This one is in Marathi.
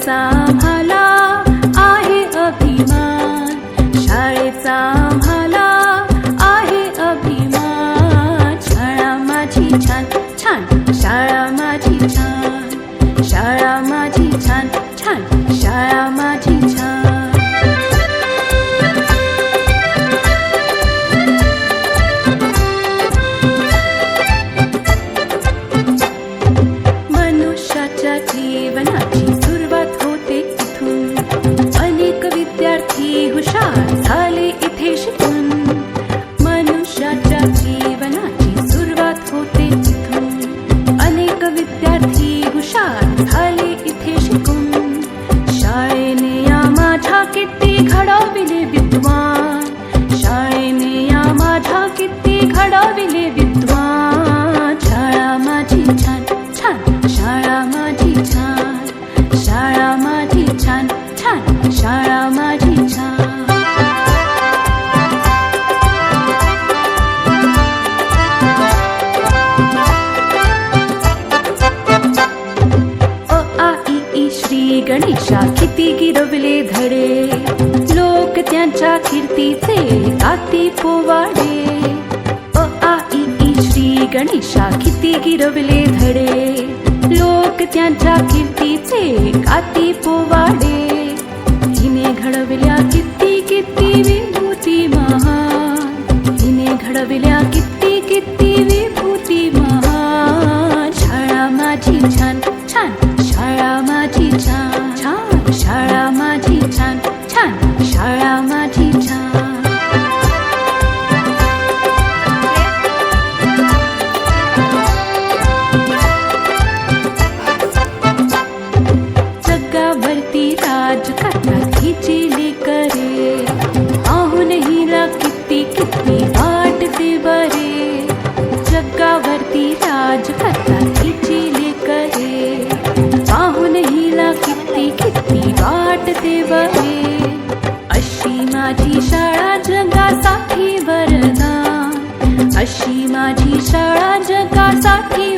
शाळेचा आम्हाला आहे अभिमान, शाळेचा आम्हाला आहे अभिमान. शाळा माझी छान छान, शाळा माझी छान, शाळा माझी छान छान, शाळा माझी छान. मनुष्याच्या जीवनाची सुरुवात होते इथून, अनेक विद्यार्थी हुशार झाले इथे शिकून. मनुष्याच्या जीवनाची सुरुवात होते इथून, अनेक विद्यार्थी हुशार झाले इथे शिकून. शाळेने या माझ्या किती घडविले विद्वान, शाळेने या माझ्या किती घडविले विद्वान. शाळा माझी छान छान, शाळा माझी छान, शाळा माझी छान छान, शाळा माझी छान. अ आ इ ई श्री गणेशा किती गिरवले धडे, लोक त्यांच्या कीर्तीचे गाती पोवाडे. अ आ इ ई श्री गणेशा किती गिरवले धडे, लोक त्यांच्या कीर्तीचे गाती पोवाडे. हिने घडविल्या किती किती विभूती महान, हिने घडविल्या किती किती विभूती महान. शाळा माझी छान छान, शाळा माझी छान छान, शाळा माझी छान छान, शाळा माझी छान. जगावरती राज करतात हिची लेकरे, पाहून हिला किती किती वाटते बरे. जगावरती राज करतात हिची लेकरे, पाहून हिला किती किती वाटते बरे. अशी माझी शाळा जगासाठी वरदान, अशी माझी शाळा जगासाठी